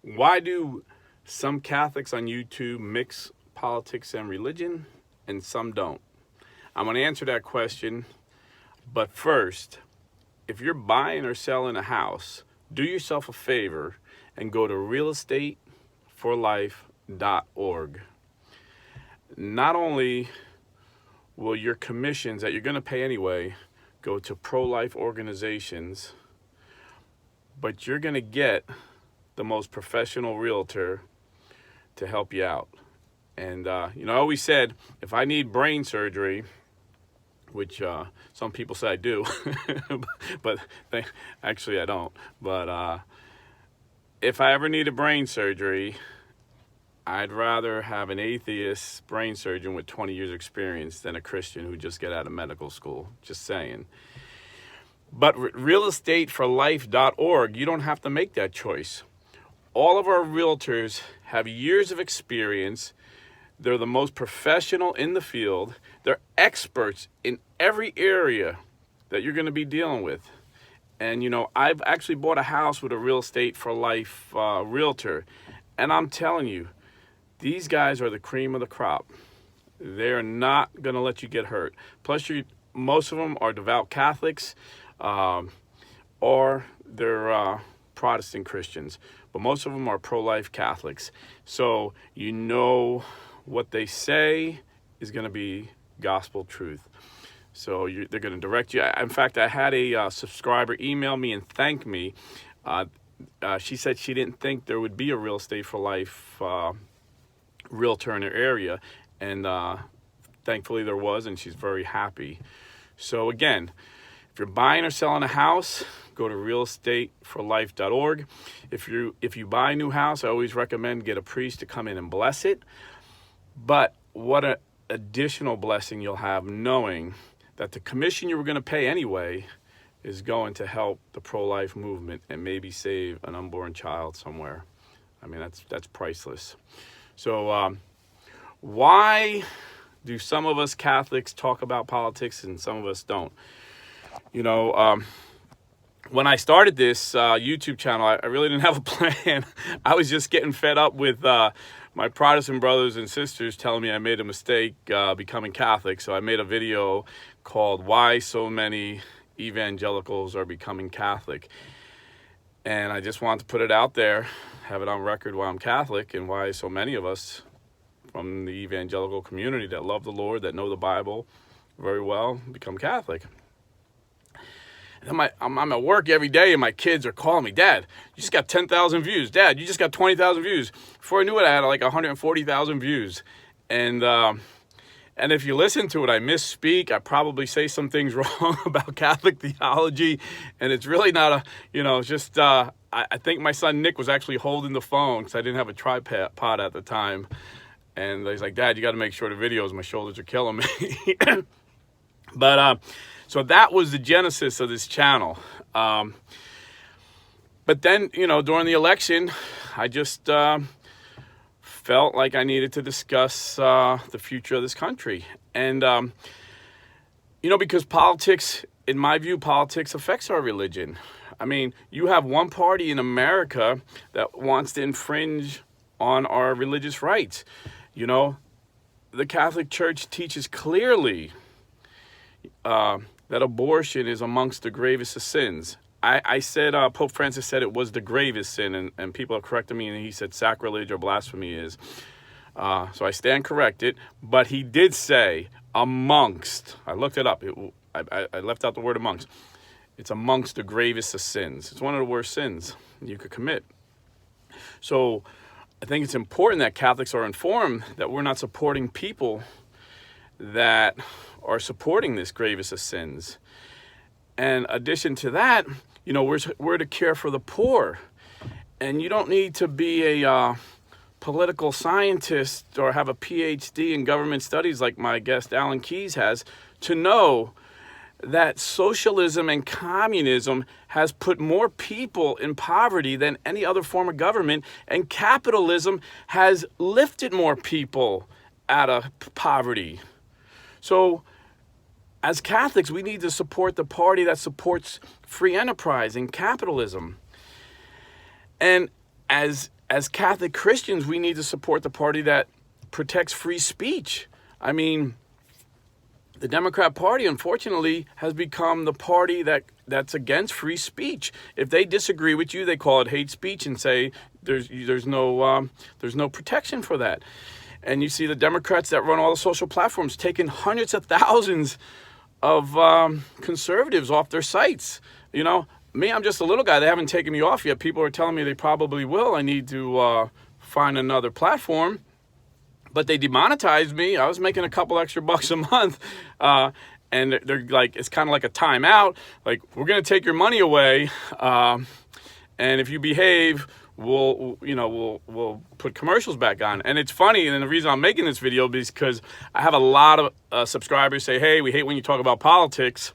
Why do some Catholics on YouTube mix politics and religion and some don't? I'm going to answer that question, but first, if you're buying or selling a house, do yourself a favor and go to realestateforlife.org. Not only will your commissions that you're going to pay anyway go to pro-life organizations, but you're going to get the most professional realtor to help you out. And, I always said, if I need brain surgery, which some people say I do, but actually I don't. But if I ever need a brain surgery, I'd rather have an atheist brain surgeon with 20 years experience than a Christian who just got out of medical school. Just saying. But realestateforlife.org, you don't have to make that choice. All of our realtors have years of experience. They're the most professional in the field. They're experts in every area that you're going to be dealing with. And, I've actually bought a house with a Real Estate for Life realtor. And I'm telling you, these guys are the cream of the crop. They're not going to let you get hurt. Plus, most of them are devout Catholics or they're Protestant Christians. But most of them are pro-life Catholics. So what they say is going to be gospel truth. So they're going to direct you. In fact, I had a subscriber email me and thank me. She said she didn't think there would be a Real Estate for Life realtor in her area, and thankfully there was, and she's very happy. So again, if you're buying or selling a house, go to realestateforlife.org. If you buy a new house, I always recommend get a priest to come in and bless it. But what an additional blessing you'll have knowing that the commission you were going to pay anyway is going to help the pro-life movement and maybe save an unborn child somewhere. I mean, that's priceless. So why do some of us Catholics talk about politics and some of us don't? When I started this YouTube channel, I really didn't have a plan. I was just getting fed up with my Protestant brothers and sisters telling me I made a mistake becoming Catholic. So I made a video called Why So Many Evangelicals Are Becoming Catholic. And I just wanted to put it out there, have it on record why I'm Catholic and why so many of us from the evangelical community that love the Lord, that know the Bible very well, become Catholic. And I'm at work every day and my kids are calling me, Dad, you just got 10,000 views. Dad, you just got 20,000 views. Before I knew it, I had like 140,000 views. And if you listen to it, I misspeak. I probably say some things wrong about Catholic theology. And it's really not I think my son Nick was actually holding the phone because I didn't have a tripod at the time. And he's like, Dad, you got to make sure the videos, my shoulders are killing me. But so that was the genesis of this channel. But then, during the election, I just felt like I needed to discuss the future of this country. And, because politics, in my view, politics affects our religion. I mean, you have one party in America that wants to infringe on our religious rights. The Catholic Church teaches clearly that abortion is amongst the gravest of sins. I said, Pope Francis said it was the gravest sin, and people have corrected me, and he said sacrilege or blasphemy is. So I stand corrected, but he did say amongst. I looked it up. I left out the word amongst. It's amongst the gravest of sins. It's one of the worst sins you could commit. So I think it's important that Catholics are informed that we're not supporting people that are supporting this gravest of sins. And in addition to that, we're to care for the poor. And you don't need to be a political scientist or have a PhD in government studies like my guest Alan Keyes has to know that socialism and communism has put more people in poverty than any other form of government, and capitalism has lifted more people out of poverty. So as Catholics, we need to support the party that supports free enterprise and capitalism. And as as Catholic Christians, we need to support the party that protects free speech. I mean, the Democrat Party, unfortunately, has become the party that's against free speech. If they disagree with you, they call it hate speech and say there's no protection for that. And you see the Democrats that run all the social platforms taking hundreds of thousands of conservatives off their sites. You know, me, I'm just a little guy. They haven't taken me off yet. People are telling me they probably will. I need to find another platform. But they demonetized me. I was making a couple extra bucks a month. And they're like, it's kind of like a timeout. Like, we're going to take your money away. And if you behave, we'll put commercials back on. And it's funny. And the reason I'm making this video is because I have a lot of subscribers say, hey, we hate when you talk about politics.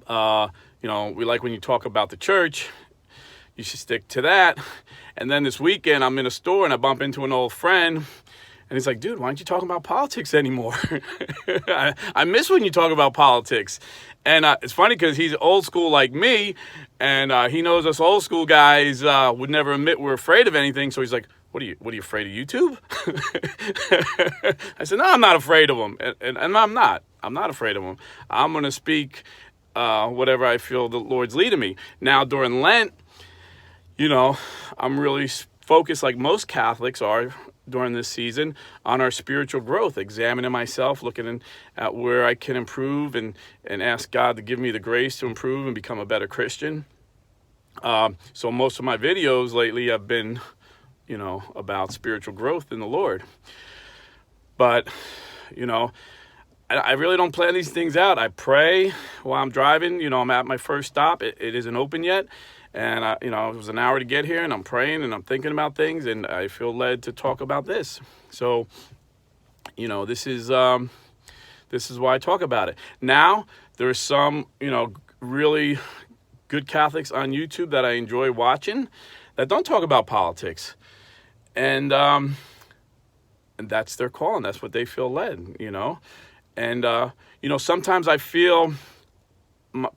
We like when you talk about the church. You should stick to that. And then this weekend, I'm in a store and I bump into an old friend. And he's like, dude, why aren't you talking about politics anymore? I miss when you talk about politics. And it's funny because he's old school like me. And he knows us old school guys would never admit we're afraid of anything. So he's like, what are you afraid of YouTube? I said, no, I'm not afraid of them. And I'm not. I'm not afraid of them. I'm going to speak whatever I feel the Lord's leading me. Now, during Lent, I'm really focused, like most Catholics are during this season, on our spiritual growth, examining myself, looking at where I can improve and ask God to give me the grace to improve and become a better Christian. So most of my videos lately have been, about spiritual growth in the Lord. But, I really don't plan these things out. I pray while I'm driving. I'm at my first stop. It isn't open yet. And, it was an hour to get here, and I'm praying, and I'm thinking about things, and I feel led to talk about this. So, this is why I talk about it. Now, there are some, really good Catholics on YouTube that I enjoy watching that don't talk about politics. And that's their call, and that's what they feel led, And, sometimes I feel,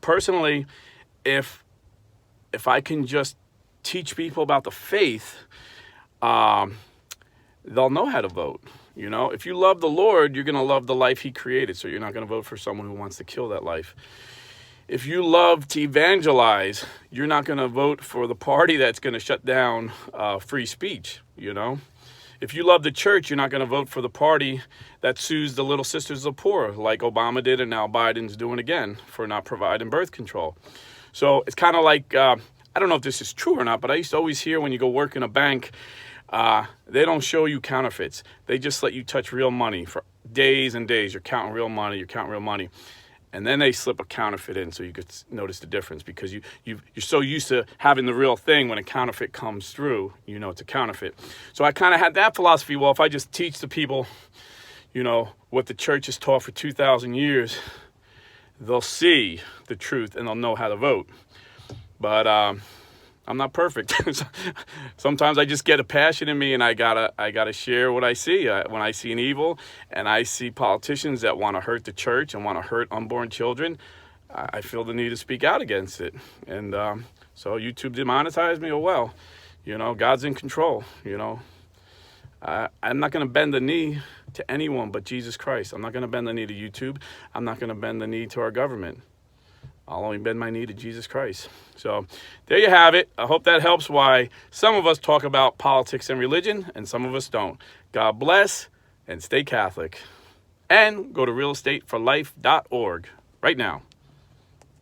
personally, if I can just teach people about the faith, they'll know how to vote. If you love the Lord, you're going to love the life he created. So you're not going to vote for someone who wants to kill that life. If you love to evangelize, you're not going to vote for the party that's going to shut down free speech. If you love the church, you're not going to vote for the party that sues the Little Sisters of the Poor, like Obama did and now Biden's doing again for not providing birth control. So it's kind of like, I don't know if this is true or not, but I used to always hear when you go work in a bank, they don't show you counterfeits. They just let you touch real money for days and days. You're counting real money. And then they slip a counterfeit in so you could notice the difference, because you're so used to having the real thing. When a counterfeit comes through, it's a counterfeit. So I kind of had that philosophy. Well, if I just teach the people, what the church has taught for 2,000 years, they'll see the truth and they'll know how to vote. But I'm not perfect. Sometimes I just get a passion in me, and I gotta share what I see. When I see an evil, and I see politicians that want to hurt the church and want to hurt unborn children, I feel the need to speak out against it. And so YouTube demonetized me. Oh well, God's in control. I'm not going to bend the knee to anyone but Jesus Christ. I'm not going to bend the knee to YouTube. I'm not going to bend the knee to our government. I'll only bend my knee to Jesus Christ. So there you have it. I hope that helps why some of us talk about politics and religion and some of us don't. God bless, and stay Catholic. And go to realestateforlife.org right now.